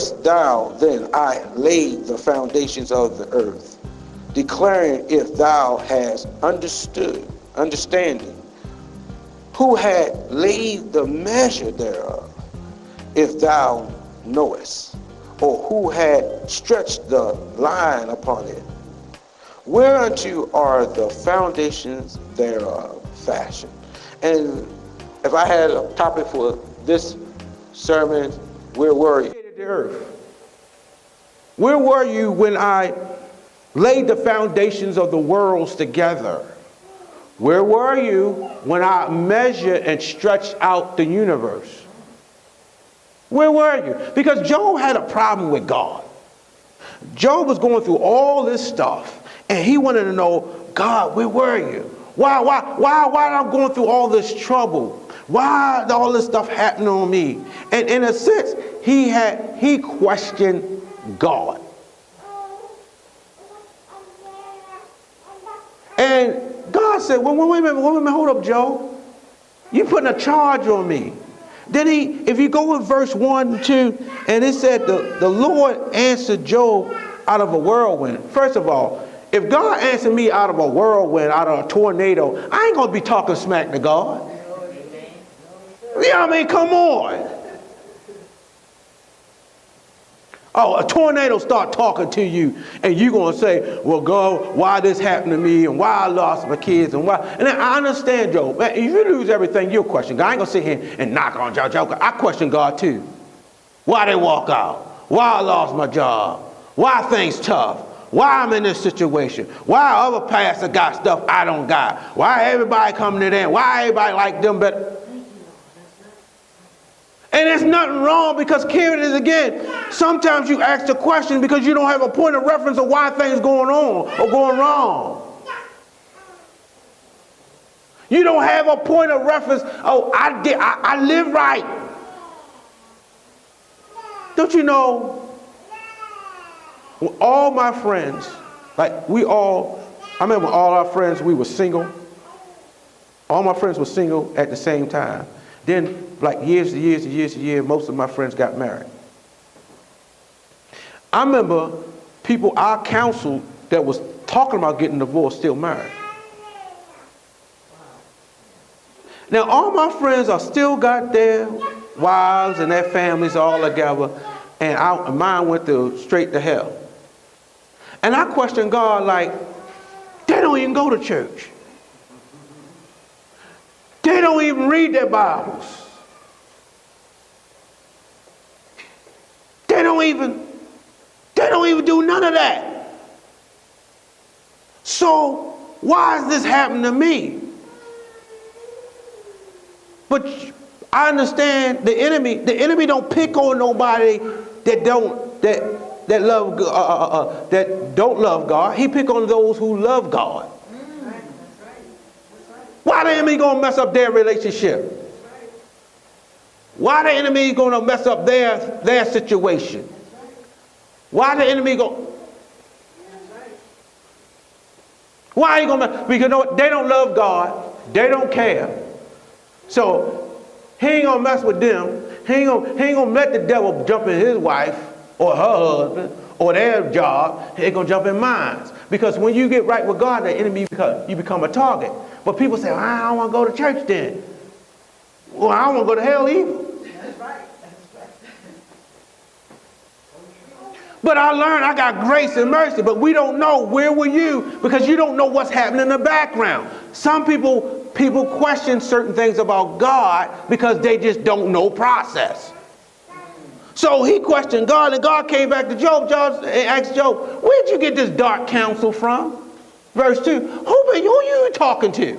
knowest thou then I laid the foundations of the earth, declaring if thou hast understanding, who had laid the measure thereof, if thou knowest, or who had stretched the line upon it, whereunto are the foundations thereof fashioned. And if I had a topic for this sermon, where were you? The earth. Where were you when I laid the foundations of the worlds together? Where were you when I measured and stretched out the universe? Where were you? Because Job had a problem with God. Job was going through all this stuff, and he wanted to know, God, where were you? Why am I going through all this trouble? Why all this stuff happening on me? And in a sense, he questioned God. And God said, well, wait a minute, hold up, Job. You putting a charge on me. Then if you go with verse 1 and 2, and it said the Lord answered Job out of a whirlwind. First of all, if God answered me out of a whirlwind, out of a tornado, I ain't going to be talking smack to God. Yeah, I mean, come on. Oh, a tornado start talking to you, and you're going to say, well, God, why this happened to me, and why I lost my kids, and why. And then I understand, Job. Man, if you lose everything, you'll question God. I ain't going to sit here and knock on Job. I question God, too. Why they walk out? Why I lost my job? Why things tough? Why I'm in this situation? Why other pastors got stuff I don't got? Why everybody coming to them? Why everybody like them better? And there's nothing wrong, because here it is again. Sometimes you ask the question because you don't have a point of reference of why things going on or going wrong. You don't have a point of reference. Oh, I live right. Don't you know? All my friends, I remember all our friends, we were single. All my friends were single at the same time. Then, like years, most of my friends got married. I remember people I counseled that was talking about getting divorced still married. Now, all my friends are still got their wives and their families all together, and mine went straight to hell. And I questioned God, like, they don't even go to church. They don't even read their Bibles. They don't even do none of that. So why is this happening to me? But I understand the enemy don't pick on nobody that don't love God. He pick on those who love God. Why the enemy gonna mess up their relationship? Why the enemy gonna mess up their situation? Why the enemy why he gonna? Because you know what? They don't love God. They don't care. So he ain't gonna mess with them. He ain't gonna let the devil jump in his wife or her husband or their job. He ain't gonna jump in mine. Because when you get right with God, the enemy you become a target. But people say, well, I don't want to go to church then. Well, I don't want to go to hell either. That's right. But I learned I got grace and mercy, but we don't know. Where were you? Because you don't know what's happening in the background. Some people question certain things about God because they just don't know process. So he questioned God, and God came back to Job. Job asked Job, where'd you get this dark counsel from? Verse 2, who are you talking to?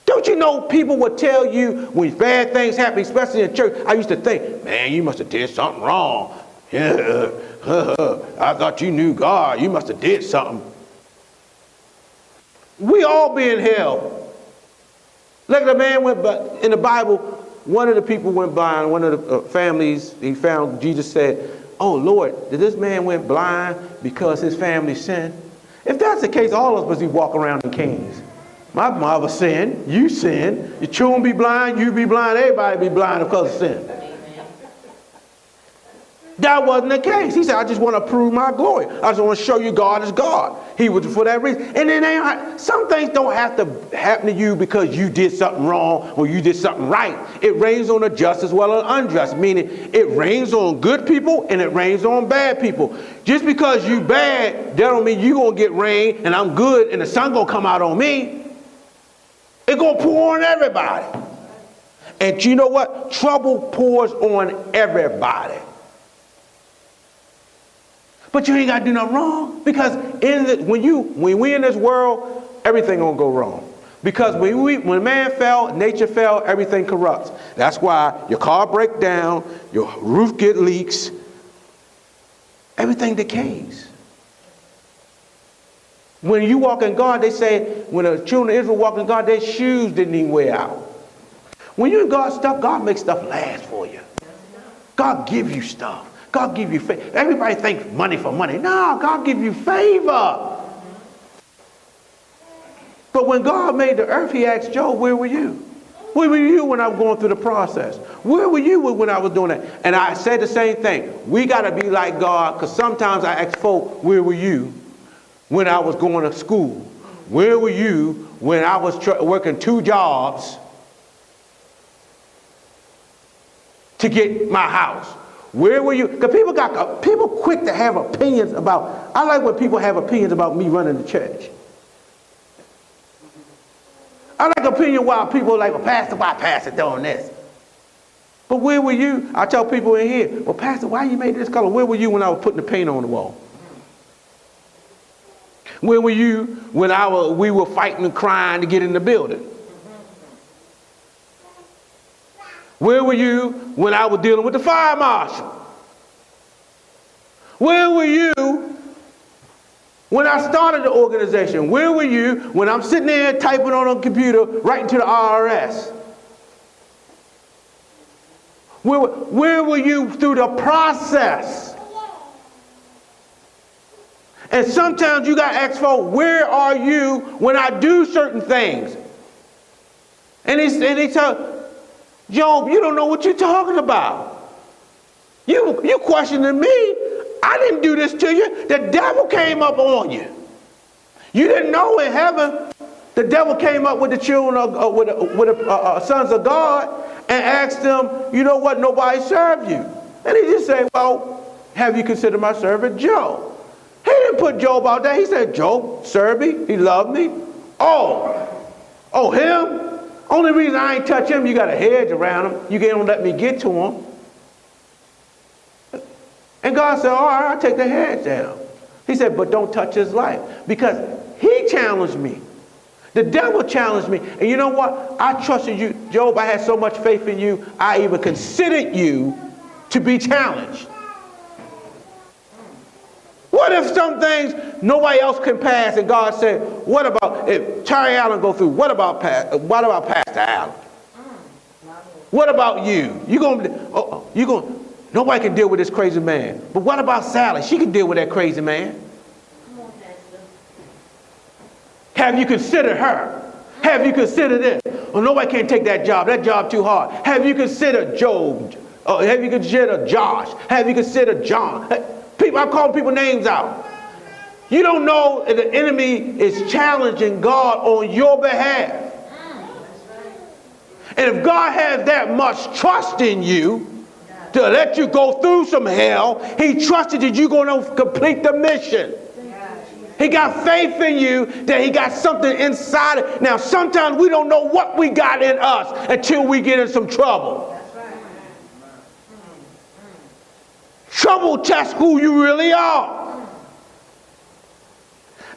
Don't you know people would tell you when bad things happen, especially in church? I used to think, man, you must have did something wrong. Yeah, I thought you knew God. You must have did something. We all be in hell. Like the man went by, in the Bible, one of the people went blind, one of the families, he found, Jesus said, oh Lord, did this man went blind because his family sinned? If that's the case, all of us be walking around in canes. My mother sinned, you sinned, your children be blind, you be blind, everybody be blind because of sin. That wasn't the case. He said, I just want to prove my glory. I just want to show you God is God. He was for that reason. And then some things don't have to happen to you because you did something wrong or you did something right. It rains on the just as well as unjust, meaning it rains on good people and it rains on bad people. Just because you bad, that don't mean you going to get rain and I'm good and the sun going to come out on me. It's going to pour on everybody. And you know what? Trouble pours on everybody. But you ain't got to do nothing wrong, because when we in this world, everything gonna go wrong. Because when man fell, nature fell, everything corrupts. That's why your car breaks down, your roof get leaks, everything decays. When you walk in God, they say when the children of Israel walk in God, their shoes didn't even wear out. When you in God's stuff, God makes stuff last for you. God give you stuff. God give you favor. Everybody thinks money for money. No, God give you favor. But when God made the earth, he asked Job, where were you? Where were you when I was going through the process? Where were you when I was doing that? And I said the same thing. We got to be like God, because sometimes I ask folk, where were you when I was going to school? Where were you when I was working 2 jobs to get my house? Where were you? Because people quick to have opinions about. I like when people have opinions about me running the church. I like opinion while people are like, well, Pastor, why Pastor doing this? But where were you? I tell people in here, well, Pastor, why you made this color? Where were you when I was putting the paint on the wall? Where were you when we were fighting and crying to get in the building? Where were you when I was dealing with the fire marshal? Where were you when I started the organization? Where were you when I'm sitting there typing on a computer, writing to the IRS? Where were you through the process? And sometimes you got to ask folks, where are you when I do certain things? And they tell Job, you don't know what you're talking about. You questioning me. I didn't do this to you. The devil came up on you. You didn't know in heaven the devil came up with the children of, with the sons of God and asked them, you know what, nobody served you. And he just said, well, have you considered my servant Job? He didn't put Job out there. He said, Job served me. He loved me. Oh, him? Only reason I ain't touch him, you got a hedge around him. You can't let me get to him. And God said, all right, I'll take the hedge down. He said, but don't touch his life. Because he challenged me. The devil challenged me. And you know what? I trusted you. Job, I had so much faith in you, I even considered you to be challenged. What if some things nobody else can pass and God said, what about if Terry Allen go through? What about Pastor Allen? What about you? Nobody can deal with this crazy man. But what about Sally? She can deal with that crazy man. Have you considered her? Have you considered this? Well, nobody can take that job. That job too hard. Have you considered Job? Have you considered Josh? Have you considered John? I'm calling people names out. You don't know if the enemy is challenging God on your behalf. And if God has that much trust in you to let you go through some hell, he trusted that you're going to complete the mission. He got faith in you that he got something inside it. Now, sometimes we don't know what we got in us until we get in some trouble. Trouble tests who you really are.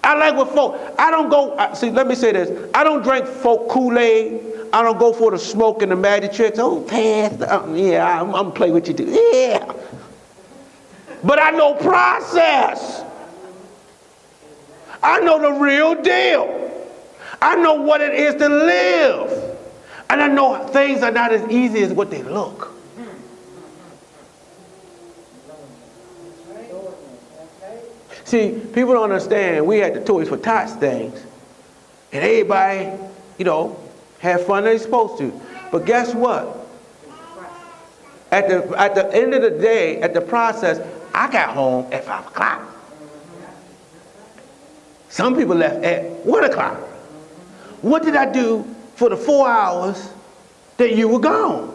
I like what folk, let me say this. I don't drink folk Kool-Aid. I don't go for the smoke and the magic tricks. Oh, Pastor, I'm going to play with you too. Yeah. But I know process. I know the real deal. I know what it is to live. And I know things are not as easy as what they look. See, people don't understand. We had the Toys for Tots things. And everybody, have fun they're supposed to. But guess what? At the end of the day, at the process, I got home at 5 o'clock. Some people left at 1 o'clock. What did I do for the 4 hours that you were gone?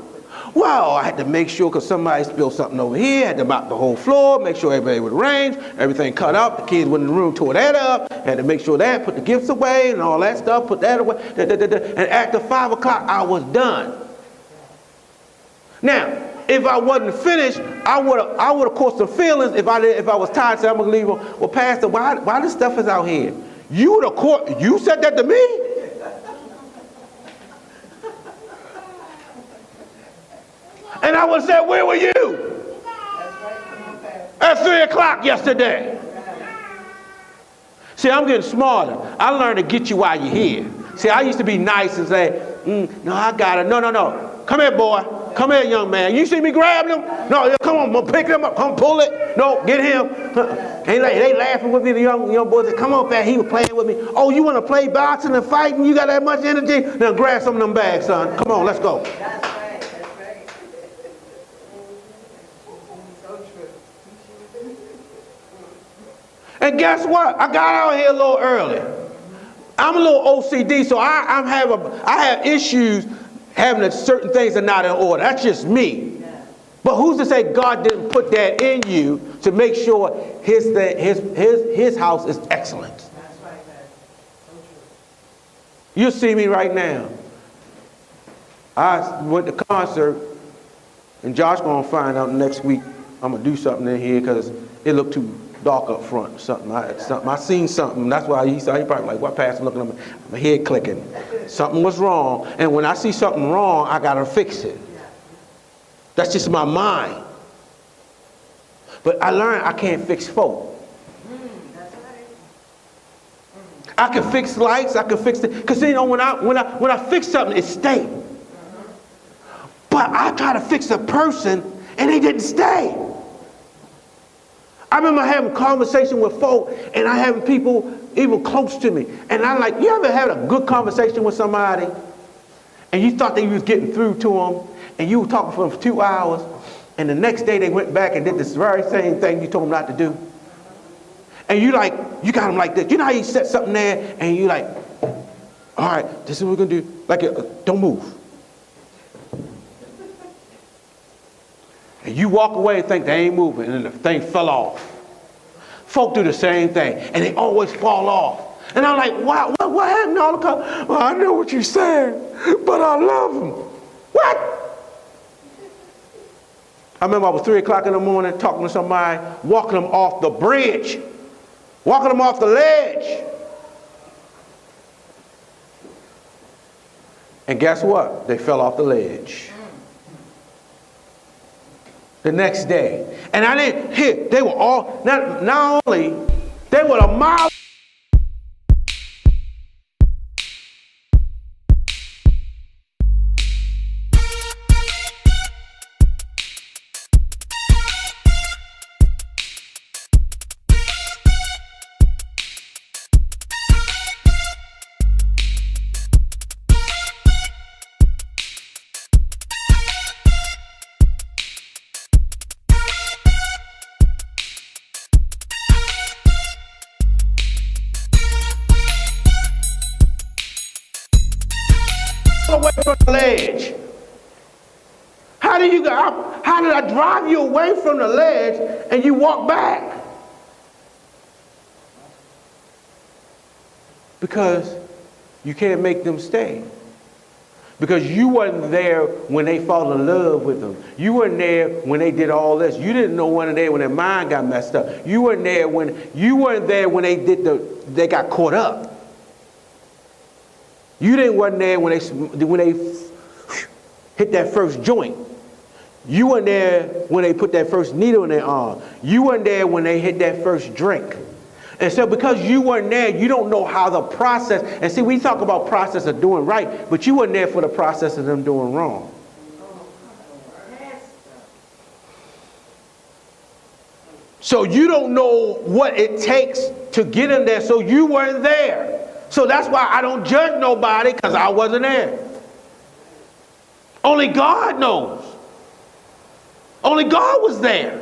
Well, I had to make sure, because somebody spilled something over here, had to mop the whole floor, make sure everybody was arranged, everything cut up, the kids went in the room, tore that up, had to make sure that, put the gifts away and all that stuff, put that away, and after 5 o'clock, I was done. Now, if I wasn't finished, I would have caused some feelings if I was tired, said I'm gonna leave. Well, Pastor, why this stuff is out here? You said that to me? And I would have said, where were you? At 3 o'clock yesterday. See, I'm getting smarter. I learned to get you while you're here. See, I used to be nice and say, no, I got it. No. Come here, boy. Come here, young man. You see me grabbing him? No, come on, I'm gonna pick him up. Come pull it. No, get him. They laughing with me, the young boys. Come on, man. He was playing with me. Oh, you want to play boxing and fighting? You got that much energy? Now grab some of them bags, son. Come on, let's go. And guess what? I got out here a little early. I'm a little OCD, so I have issues having certain things are not in order. That's just me. Yeah. But who's to say God didn't put that in you to make sure his house is excellent? That's right, man. So true. You see me right now. I went to concert, and Josh gonna find out next week. I'm gonna do something in here because it looked too dark up front or something. I seen something. That's why he probably like, what Pastor looking at me? My head clicking. Something was wrong. And when I see something wrong, I got to fix it. That's just my mind. But I learned I can't fix folk. I can fix lights. I can fix it. Because you know, when I fix something, it stays. But I try to fix a person and they didn't stay. I remember having a conversation with folk, and I having people even close to me. And I'm like, you ever had a good conversation with somebody, and you thought that you was getting through to them, and you were talking for them for 2 hours, and the next day they went back and did this very same thing you told them not to do? And you got them like this. You know how you set something there, and you like, all right, this is what we're going to do. Like, don't move. And you walk away and think they ain't moving, and then the thing fell off. Folk do the same thing, and they always fall off. And I'm like, wow, what happened all the time? Well, I know what you're saying, but I love them. What? I remember I was 3 o'clock in the morning talking to somebody, walking them off the bridge, walking them off the ledge. And guess what? They fell off the ledge. The next day. And I didn't hear, they were all, not only, they were a mile. Away from the ledge. How did I drive you away from the ledge and you walk back? Because you can't make them stay. Because you wasn't there when they fell in love with them. You weren't there when they did all this. You didn't know one day when their mind got messed up. You weren't there when they got caught up. You wasn't there when they hit that first joint. You weren't there when they put that first needle in their arm. You weren't there when they hit that first drink. And so because you weren't there, you don't know how the process, and see, we talk about process of doing right, but you weren't there for the process of them doing wrong. So you don't know what it takes to get in there, so you weren't there. So that's why I don't judge nobody, because I wasn't there. Only God knows. Only God was there.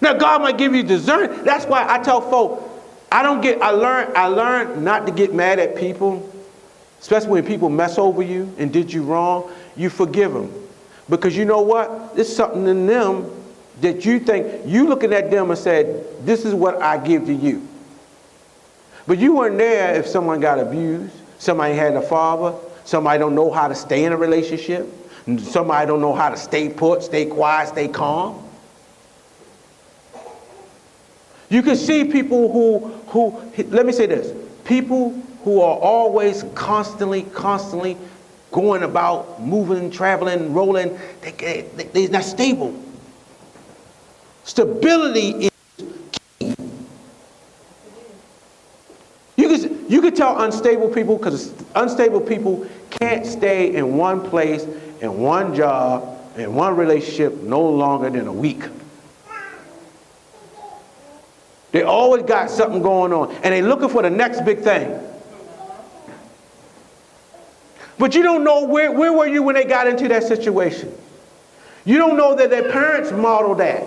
Now God might give you discernment. That's why I tell folk, I learned not to get mad at people, especially when people mess over you and did you wrong. You forgive them. Because you know what? There's something in them that you think, you looking at them and said, this is what I give to you. But you weren't there if someone got abused, somebody had a father, somebody don't know how to stay in a relationship, somebody don't know how to stay put, stay quiet, stay calm. You can see people who, let me say this, people who are always constantly going about, moving, traveling, rolling, they're not stable. Stability is key. You can tell unstable people, because unstable people can't stay in one place, in one job, in one relationship no longer than a week. They always got something going on, and they're looking for the next big thing. But you don't know where were you when they got into that situation. You don't know that their parents modeled that.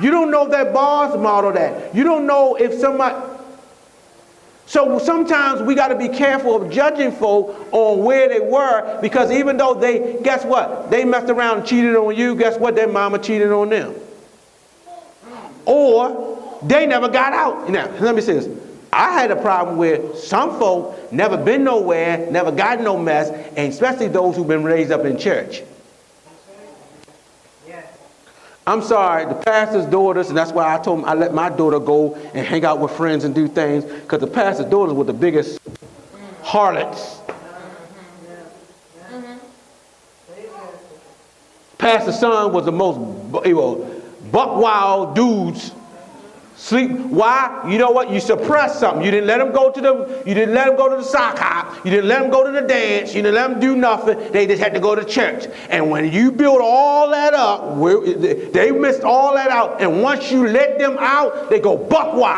You don't know that boss modeled that. You don't know if somebody... So sometimes we got to be careful of judging folk on where they were, because even though they, guess what? They messed around and cheated on you, guess what? Their mama cheated on them. Or they never got out. Now, let me say this. I had a problem with some folk never been nowhere, never got no mess, and especially those who've been raised up in church. I'm sorry, the pastor's daughters, and that's why I told them I let my daughter go and hang out with friends and do things, because the pastor's daughters were the biggest harlots. Pastor's son was the most buck wild dudes. Sleep. Why? You know what? You suppressed something. You didn't let them go to the sock hop. You didn't let them go to the dance. You didn't let them do nothing. They just had to go to church. And when you build all that up, they missed all that out. And once you let them out, they go buck wild.